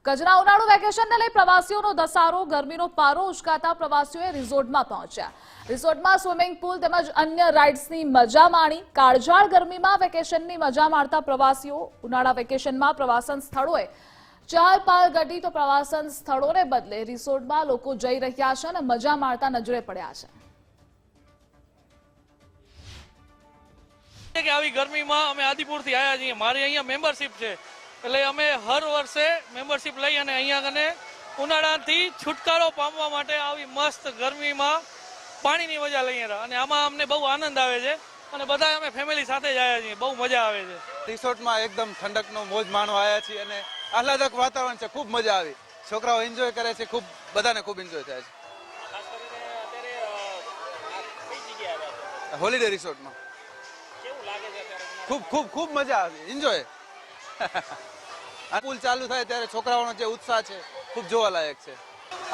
કચ્છના ઉનાળુ વેકેશનને લઈ પ્રવાસીઓનો ધસારો, ગરમીનો પારો ઉચકાતા પ્રવાસીઓએ રિસોર્ટમાં પહોંચ્યા. રિસોર્ટમાં સ્વિમિંગ પુલ તેમજ અન્ય રાઇડ્સની મજા માણી. કાળઝાળ ગરમીમાં વેકેશનની મજા માણતા પ્રવાસીઓ ઉનાળા વેકેશનમાં પ્રવાસન સ્થળોએ ચહલ પહલ ઘટી તો પ્રવાસન સ્થળોને બદલે રિસોર્ટમાં લોકો જઈ રહ્યા છે અને મજા માણતા નજરે પડ્યા છે. કે આવી ગરમીમાં અમે આદિપુરથી આવ્યા છીએ. મારી અહીંયા મેમ્બરશિપ છે, એટલે અમે હર વર્ષે મેમ્બરશિપ લઈ અને અહીંયા કને ઉનાળાથી છુટકારો પામવા માટે આવી મસ્ત ગરમીમાં પાણીની મજા લઈએ અને આમાં અમને બહુ આનંદ આવે છે અને બધા અમે ફેમિલી સાથે જ આવ્યા છીએ. બહુ મજા આવે છે. રિસોર્ટમાં એકદમ ઠંડકનો મોજ માણવા આવ્યા છીએ અને આહલાદક વાતાવરણ છે. ખૂબ મજા આવી. છોકરાઓ એન્જોય કરે છે, ખૂબ બધાને ખૂબ એન્જોય થાય છે. હોલિડે રિસોર્ટમાં ખૂબ ખૂબ ખૂબ મજા આવી. એન્જોય. પુલ ચાલુ થાય ત્યારે છોકરાઓનો જે ઉત્સાહ છે ખૂબ જોવાલાયક છે.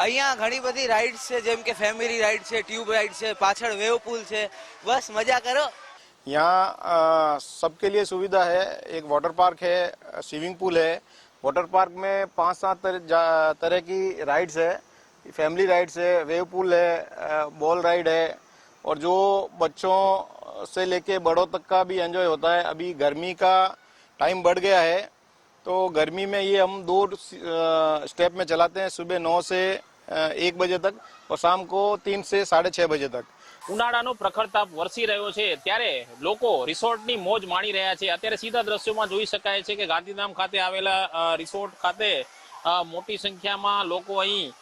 અહીંયા ઘણી બધી રાઇડ્સ છે, જેમ કે ફેમિલી રાઇડ છે, ટ્यूब राइड છે, પાછળ वेव पुल છે. बस मजा करो. यहाँ सबके लिए सुविधा है. एक वाटर पार्क है, स्विमिंग पूल है. वाटर पार्क में 5-7 तरह की राइड्स है. फैमिली राइड्स है, वेव पूल है, बॉल राइड है और जो बच्चों से लेके बड़ों तक का भी एंजॉय होता है. अभी गर्मी का टाइम बढ़ गया है तो गर्मी में ये हम 2 स्टेप में चलाते हैं. सुबह 9 से 1 बजे तक और शाम को 3 से 6:30 बजे तक. ઉનાળાનો પ્રખર તાપ વરસી રહ્યો છે ત્યારે લોકો રિસોર્ટની મોજ માણી રહ્યા છે. અત્યારે સીધા દ્રશ્યોમાં જોઈ શકાય છે કે ગાંધીધામ ખાતે આવેલા રિસોર્ટ ખાતે મોટી સંખ્યામાં લોકો અહીં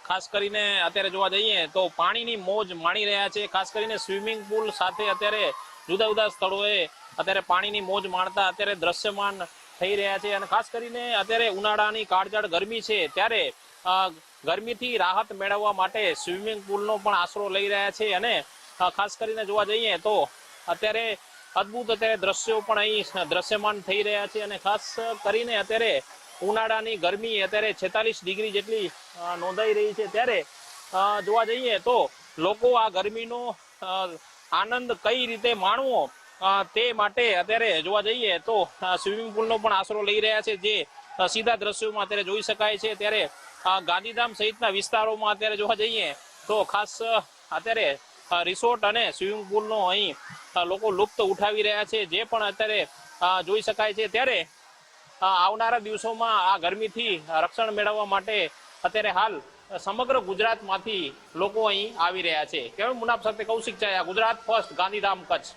ખાસ કરીને અત્યારે જોવા જઈએ તો પાણીની મોજ માણી રહ્યા છે. ખાસ કરીને સ્વિમિંગ પુલ સાથે અત્યારે જુદા જુદા સ્થળોએ અત્યારે પાણીની મોજ માણતા અત્યારે દ્રશ્યમાન થઈ રહ્યા છે. અને ખાસ કરીને અત્યારે ઉનાળાની કાળઝાળ ગરમી છે ત્યારે ગરમીથી રાહત મેળવવા માટે સ્વિમિંગ પુલનો પણ આશરો લઈ રહ્યા છે. અને ખાસ કરીને જોવા જઈએ તો અત્યારે અદ્ભુત અત્યારે દ્રશ્યો પણ અહીં દ્રશ્યમાન થઈ રહ્યા છે. અને ખાસ કરીને અત્યારે ઉનાળાની ગરમી અત્યારે 46 ડિગ્રી જેટલી નોંધાઈ રહી છે ત્યારે જોવા જઈએ તો લોકો આ ગરમીનો આનંદ કઈ રીતે માણવો તે માટે અત્યારે જોવા જઈએ તો સ્વિમિંગ પુલનો પણ આશરો લઈ રહ્યા છે, જે સીધા દ્રશ્યોમાં અત્યારે જોઈ શકાય છે. ત્યારે ગાંધીધામ સહિતના વિસ્તારોમાં અત્યારે જોવા જઈએ તો ખાસ અત્યારે રિસોર્ટ અને સ્વિમિંગ પુલનો અહીં લોકો લુપ્ત ઉઠાવી રહ્યા છે, જે પણ અત્યારે જોઈ શકાય છે. ત્યારે આવનારા દિવસોમાં આ ગરમીથી રક્ષણ મેળવવા માટે અત્યારે હાલ સમગ્ર ગુજરાતમાંથી લોકો અહીં આવી રહ્યા છે. કેવળ મુનાફ સાથે કૌશિક ચાયા, ગુજરાત ફર્સ્ટ, ગાંધીધામ, કચ્છ.